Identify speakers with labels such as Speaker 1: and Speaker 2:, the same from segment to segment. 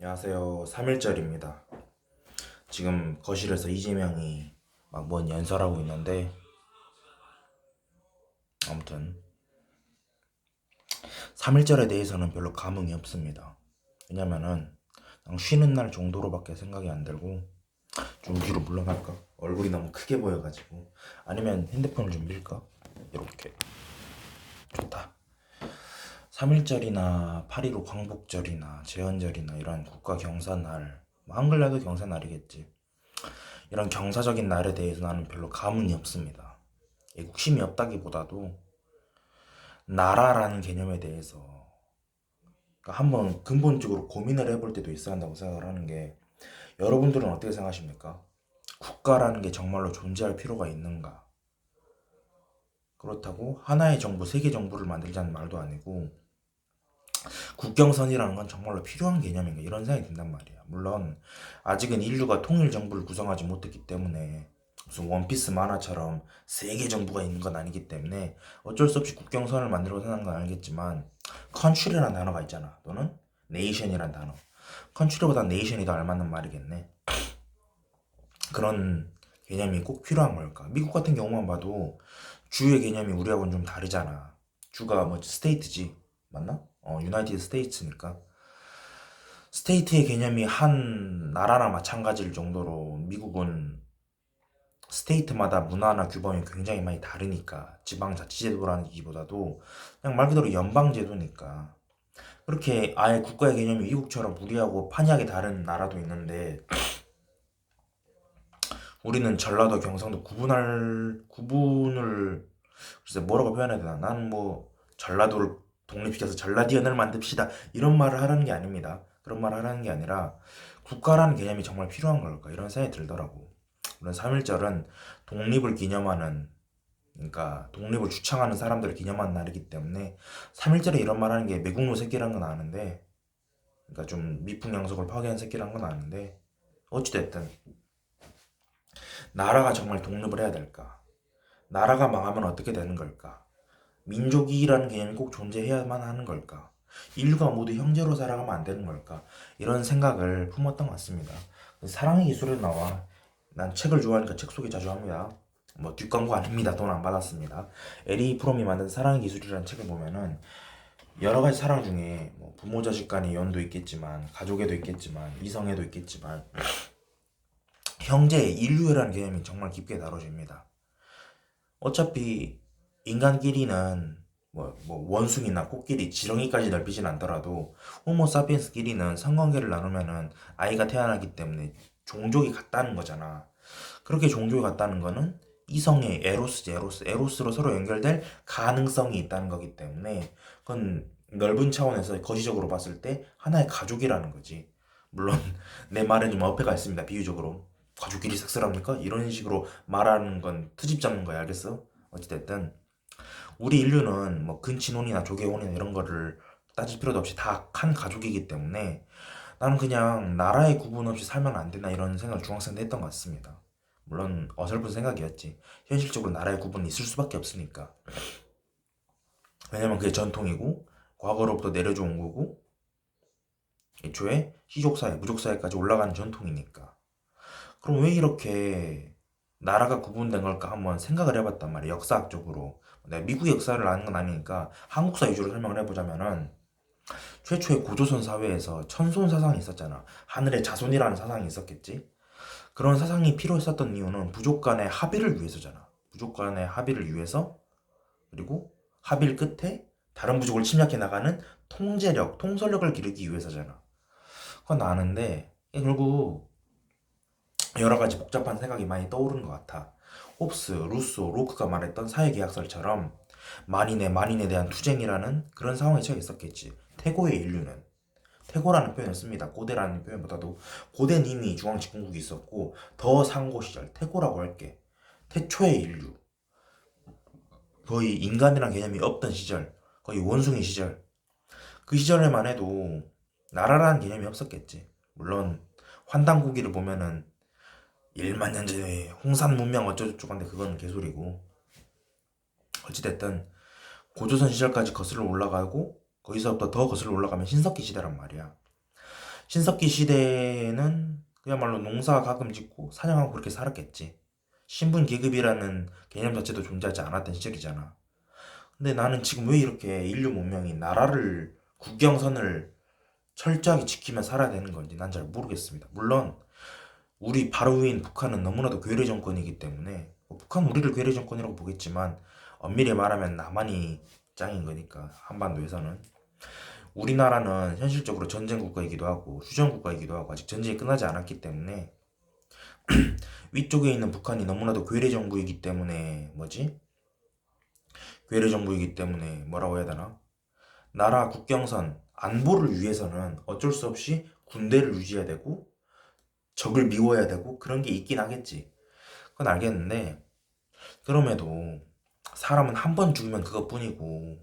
Speaker 1: 안녕하세요. 3일절입니다. 지금 거실에서 이재명이 막 뭔 연설하고 있는데, 아무튼 3일절에 대해서는 별로 감흥이 없습니다. 왜냐면은 그냥 쉬는 날 정도로밖에 생각이 안 들고, 좀 뒤로 물러날까? 얼굴이 너무 크게 보여가지고. 아니면 핸드폰을 좀 밀까? 이렇게. 좋다. 3일절이나 8.15 광복절이나 제헌절이나 이런 국가 경사날, 뭐 한글날도 경사날이겠지. 이런 경사적인 날에 대해서 나는 별로 감흥이 없습니다. 애국심이 없다기보다도 나라라는 개념에 대해서 그러니까 한번 근본적으로 고민을 해볼 때도 있어야 한다고 생각을 하는 게, 여러분들은 어떻게 생각하십니까? 국가라는 게 정말로 존재할 필요가 있는가? 그렇다고 하나의 정부, 세계 정부를 만들자는 말도 아니고 국경선이라는 건 정말로 필요한 개념인가, 이런 생각이 든단 말이야. 물론 아직은 인류가 통일 정부를 구성하지 못했기 때문에, 무슨 원피스 만화처럼 세계 정부가 있는 건 아니기 때문에 어쩔 수 없이 국경선을 만들고 사는 건 알겠지만, 컨츄리라는 단어가 있잖아. 또는 네이션이라는 단어. 컨츄리보다 네이션이 더 알맞는 말이겠네. 그런 개념이 꼭 필요한 걸까? 미국 같은 경우만 봐도 주의 개념이 우리하고는 좀 다르잖아. 주가 뭐 스테이트지, 맞나? 유나이티드 스테이츠니까. 스테이트의 개념이 한 나라나 마찬가지일 정도로 미국은 스테이트마다 문화나 규범이 굉장히 많이 다르니까, 지방자치제도라는 기보다도 그냥 말 그대로 연방제도니까. 그렇게 아예 국가의 개념이 미국처럼 우리하고 판이하게 다른 나라도 있는데, 우리는 전라도 경상도 구분을 글쎄 뭐라고 표현해야 되나. 나는 뭐 전라도를 독립시켜서 전라디언을 만듭시다 이런 말을 하라는 게 아닙니다. 그런 말을 하라는 게 아니라 국가라는 개념이 정말 필요한 걸까, 이런 생각이 들더라고. 물론 3.1절은 독립을 기념하는, 그러니까 독립을 주창하는 사람들을 기념하는 날이기 때문에 3.1절에 이런 말 하는 게 매국노 새끼라는 건 아는데, 그러니까 좀 미풍양속을 파괴한 새끼라는 건 아는데, 어찌됐든 나라가 정말 독립을 해야 될까? 나라가 망하면 어떻게 되는 걸까? 민족이라는 개념이 꼭 존재해야만 하는 걸까? 인류가 모두 형제로 살아가면 안 되는 걸까? 이런 생각을 품었던 것 같습니다. 사랑의 기술에 나와. 난 책을 좋아하니까 책 소개 자주 합니다. 뭐 뒷광고 아닙니다. 돈 안 받았습니다. 에리 프롬이 만든 사랑의 기술이라는 책을 보면은 여러 가지 사랑 중에 뭐 부모 자식 간의 연도 있겠지만, 가족에도 있겠지만, 이성에도 있겠지만, 형제, 인류애라는 개념이 정말 깊게 다뤄집니다. 어차피 인간끼리는 뭐 원숭이나 코끼리, 지렁이까지 넓히진 않더라도 호모사피엔스끼리는 성관계를 나누면은 아이가 태어나기 때문에 종족이 같다는 거잖아. 그렇게 종족이 같다는 거는 이성의 에로스로 서로 연결될 가능성이 있다는 거기 때문에, 그건 넓은 차원에서 거시적으로 봤을 때 하나의 가족이라는 거지. 물론 내 말엔 좀 어폐가 있습니다. 비유적으로 가족끼리 섹스를 합니까? 이런 식으로 말하는 건 트집 잡는 거야, 알겠어? 어찌됐든 우리 인류는 뭐 근친혼이나 조개혼이나 이런 거를 따질 필요도 없이 다 한 가족이기 때문에, 나는 그냥 나라의 구분 없이 살면 안 되나, 이런 생각을 중학생 때 했던 것 같습니다. 물론 어설픈 생각이었지. 현실적으로 나라의 구분이 있을 수밖에 없으니까. 왜냐면 그게 전통이고 과거로부터 내려져온 거고, 애초에 시족사회, 무족사회까지 올라가는 전통이니까. 그럼 왜 이렇게 나라가 구분된 걸까 한번 생각을 해봤단 말이야, 역사학적으로. 내가 미국 역사를 아는 건 아니니까 한국사 위주로 설명을 해보자면은, 최초의 고조선 사회에서 천손 사상이 있었잖아. 하늘의 자손이라는 사상이 있었겠지. 그런 사상이 필요했었던 이유는 부족 간의 합의를 위해서잖아. 부족 간의 합의를 위해서, 그리고 합의를 끝에 다른 부족을 침략해 나가는 통제력, 통솔력을 기르기 위해서잖아. 그건 아는데 결국 여러 가지 복잡한 생각이 많이 떠오르는 것 같아. 홉스, 루소, 로크가 말했던 사회계약설처럼 만인에 대한 투쟁이라는 그런 상황에 처해 있었겠지. 태고의 인류는, 태고라는 표현을 씁니다. 고대라는 표현보다도 고대는 이미 중앙 집권국이 있었고, 더 상고 시절, 태고라고 할게. 태초의 인류, 거의 인간이란 개념이 없던 시절, 거의 원숭이 시절, 그 시절에만 해도 나라라는 개념이 없었겠지. 물론 환단고기를 보면은 1만 년 전에 홍산 문명 어쩌고저쩌고 한데 그건 개소리고, 어찌됐든 고조선 시절까지 거슬러 올라가고, 거기서부터 더 거슬러 올라가면 신석기 시대란 말이야. 신석기 시대에는 그야말로 농사 가끔 짓고 사냥하고 그렇게 살았겠지. 신분 계급이라는 개념 자체도 존재하지 않았던 시절이잖아. 근데 나는 지금 왜 이렇게 인류 문명이 나라를 국경선을 철저하게 지키며 살아야 되는 건지 난 잘 모르겠습니다. 물론 우리 바로 위인 북한은 너무나도 괴뢰 정권이기 때문에 뭐 북한 우리를 괴뢰 정권이라고 보겠지만 엄밀히 말하면 남한이 짱인 거니까 한반도에서는 우리나라는 현실적으로 전쟁 국가이기도 하고 휴전 국가이기도 하고 아직 전쟁이 끝나지 않았기 때문에 위쪽에 있는 북한이 너무나도 괴뢰 정부이기 때문에 뭐지? 괴뢰 정부이기 때문에 뭐라고 해야 되나? 나라 국경선 안보를 위해서는 어쩔 수 없이 군대를 유지해야 되고 적을 미워야 되고 그런 게 있긴 하겠지. 그건 알겠는데 그럼에도 사람은 한 번 죽으면 그것뿐이고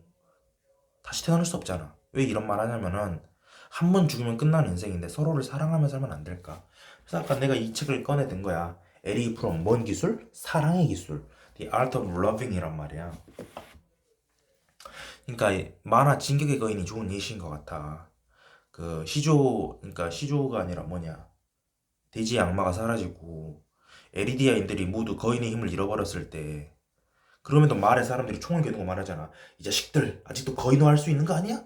Speaker 1: 다시 태어날 수 없잖아. 왜 이런 말 하냐면은 한 번 죽으면 끝나는 인생인데 서로를 사랑하며 살면 안 될까? 그래서 아까 내가 이 책을 꺼내든 거야. 에리 프롬 뭔 기술? 사랑의 기술. The Art of Loving이란 말이야. 그러니까 이 만화 진격의 거인이 좋은 예시인 것 같아. 그 시조 그러니까 시조가 아니라 뭐냐 돼지의 악마가 사라지고 에리디아인들이 모두 거인의 힘을 잃어버렸을 때 그럼에도 마을의 사람들이 총을 겨누고 말하잖아. 이 자식들 아직도 거인화 할 수 있는 거 아니야?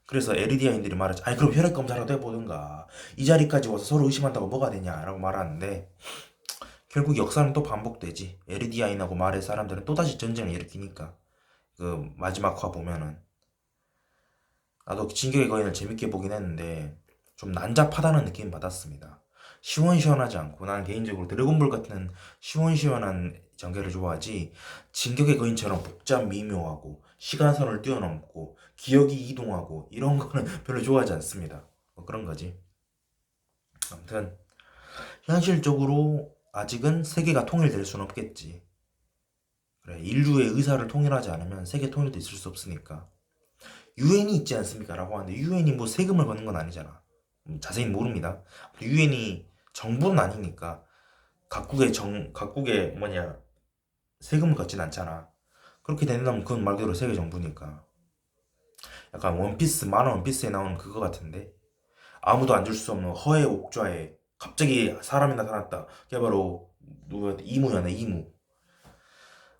Speaker 1: 그래서 에리디아인들이 말하지. 아니 그럼 혈액 검사라도 해보든가. 이 자리까지 와서 서로 의심한다고 뭐가 되냐라고 말하는데 결국 역사는 또 반복되지. 에리디아인하고 마을의 사람들은 또다시 전쟁을 일으키니까 그 마지막 화 보면은 나도 진격의 거인을 재밌게 보긴 했는데 좀 난잡하다는 느낌 받았습니다. 시원시원하지 않고 나는 개인적으로 드래곤볼 같은 시원시원한 전개를 좋아하지 진격의 거인처럼 복잡 미묘하고 시간선을 뛰어넘고 기억이 이동하고 이런 거는 별로 좋아하지 않습니다. 뭐 그런 거지. 아무튼 현실적으로 아직은 세계가 통일될 수는 없겠지. 그래 인류의 의사를 통일하지 않으면 세계 통일도 있을 수 없으니까 유엔이 있지 않습니까? 라고 하는데 유엔이 뭐 세금을 걷는 건 아니잖아. 자세히 모릅니다. 유엔이 정부는 아니니까 각국의 뭐냐 세금을 걷진 않잖아. 그렇게 된다면 그건 말 그대로 세계 정부니까. 약간 원피스 만화 원피스에 나오는 그거 같은데 아무도 안 줄 수 없는 허의 옥좌에 갑자기 사람이 나타났다. 그게 바로 누구야 이무야네 이무.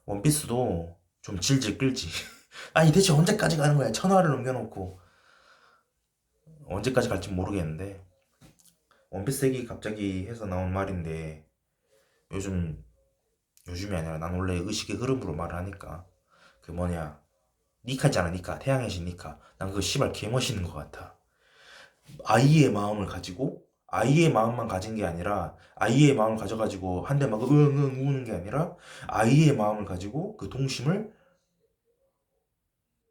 Speaker 1: 원피스도 좀 질질 끌지. 아니 대체 언제까지 가는 거야? 천화를 넘겨놓고 언제까지 갈지 모르겠는데 원피스 얘기 갑자기 해서 나온 말인데 요즘 요즘이 아니라 난 원래 의식의 흐름으로 말을 하니까 그 뭐냐 니카 있잖아 니카 태양의 신 니카 난 그거 씨발 개멋있는 것 같아. 아이의 마음을 가지고 아이의 마음만 가진 게 아니라 아이의 마음을 가져가지고 한 대 막 응응 우는 게 아니라 아이의 마음을 가지고 그 동심을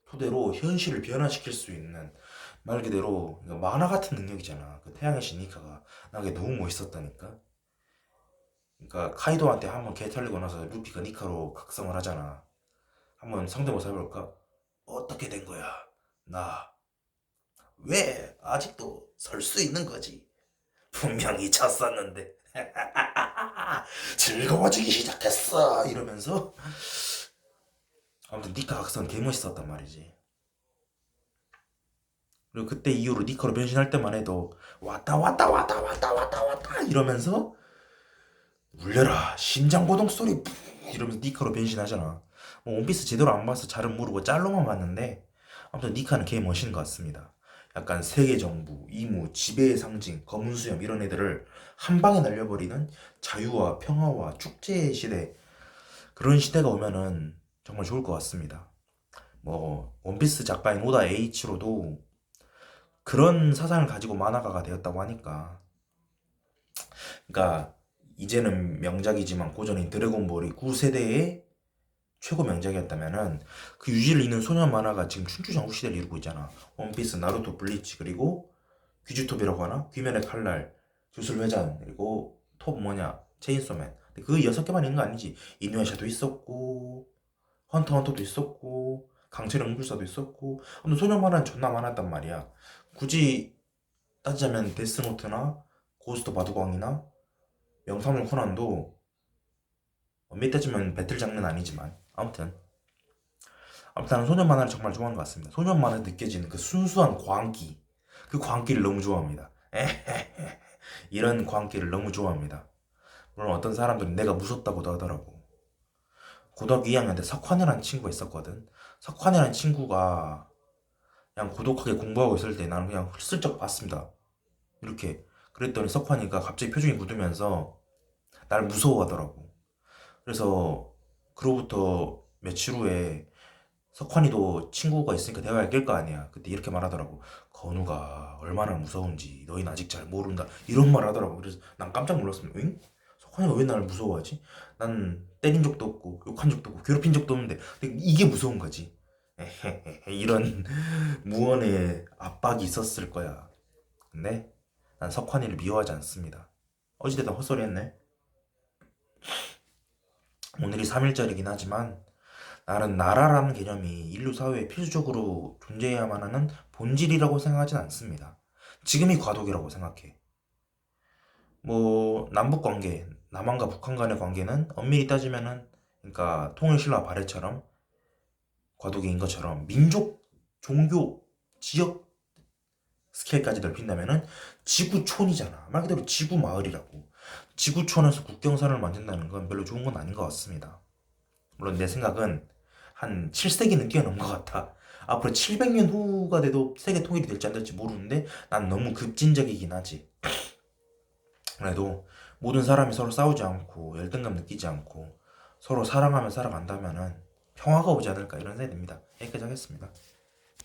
Speaker 1: 토대로 현실을 변화시킬 수 있는 말 그대로 만화 같은 능력이잖아. 그 태양의 신 니카가 나 그게 너무 멋있었다니까. 그러니까 카이도한테 한번 개 털리고 나서 루피가 니카로 각성을 하잖아. 한번 성대모사 해볼까? 어떻게 된 거야? 나 왜 아직도 설 수 있는 거지? 분명히 쳤었는데 즐거워지기 시작했어 이러면서 아무튼 니카 각성 개멋있었단 말이지. 그리고 그때 이후로 니카로 변신할 때만 해도 왔다 왔다 왔다 왔다 왔다 왔다 이러면서 울려라 심장고동 소리 이러면서 니카로 변신하잖아. 뭐 원피스 제대로 안 봐서 잘은 모르고 짤로만 봤는데 아무튼 니카는 개 멋있는 것 같습니다. 약간 세계정부, 이무, 지배의 상징, 검은 수염 이런 애들을 한 방에 날려버리는 자유와 평화와 축제의 시대 그런 시대가 오면은 정말 좋을 것 같습니다. 뭐 원피스 작가인 오다 H로도 그런 사상을 가지고 만화가가 되었다고 하니까 그러니까 이제는 명작이지만 고전인 드래곤볼이 9세대의 최고 명작이었다면은 그 유지를 잇는 소년 만화가 지금 춘추전국 시대를 이루고 있잖아. 원피스, 나루토, 블리치 그리고 귀주톱이라고 하나? 귀면의 칼날, 주술회전 그리고 톱 뭐냐? 체인소맨. 근데 그 6개만 있는 거 아니지? 이누야샤도 있었고 헌터헌터도 있었고 강철의 무술사도 있었고 근데 소년 만화는 존나 많았단 말이야. 굳이 따지자면 데스노트나 고스트 바둑왕이나 명탐정 코난도 엄밀히 따지면 배틀 장르는 아니지만 아무튼 나는 소년 만화를 정말 좋아하는 것 같습니다. 소년 만화에 느껴지는 그 순수한 광기 그 광기를 너무 좋아합니다. 이런 광기를 너무 좋아합니다. 물론 어떤 사람들은 내가 무섭다고도 하더라고. 고등학교 2학년 때 석환이라는 친구가 있었거든. 석환이라는 친구가 그냥 고독하게 공부하고 있을 때 나는 그냥 슬쩍 봤습니다. 이렇게. 그랬더니 석환이가 갑자기 표정이 굳으면서 날 무서워하더라고. 그래서 그로부터 며칠 후에 석환이도 친구가 있으니까 대화를 낄 거 아니야. 그때 이렇게 말하더라고. 건우가 얼마나 무서운지 너희는 아직 잘 모른다. 이런 말 하더라고. 그래서 난 깜짝 놀랐습니다. 응? 석환이가 왜 나를 무서워하지? 난 때린 적도 없고 욕한 적도 없고 괴롭힌 적도 없는데 근데 이게 무서운 거지. 이런 무언의 압박이 있었을 거야. 근데 난 석환이를 미워하지 않습니다. 어찌됐든 헛소리 했네. 오늘이 3일절이긴 하지만 나는 나라라는 개념이 인류 사회에 필수적으로 존재해야만 하는 본질이라고 생각하진 않습니다. 지금이 과도기라고 생각해. 뭐 남북 관계, 남한과 북한 간의 관계는 엄밀히 따지면은 그러니까 통일신라 발해처럼 과도기인 것처럼 민족, 종교, 지역 스케일까지 넓힌다면은 지구촌이잖아. 말 그대로 지구 마을이라고. 지구촌에서 국경선을 만든다는 건 별로 좋은 건 아닌 것 같습니다. 물론 내 생각은 한 7세기는 뛰어넘은 것 같아. 앞으로 700년 후가 돼도 세계 통일이 될지 안 될지 모르는데 난 너무 급진적이긴 하지. 그래도 모든 사람이 서로 싸우지 않고 열등감 느끼지 않고 서로 사랑하며 살아간다면은 평화가 오지 않을까 이런 생각이 듭니다. 여기까지 하겠습니다.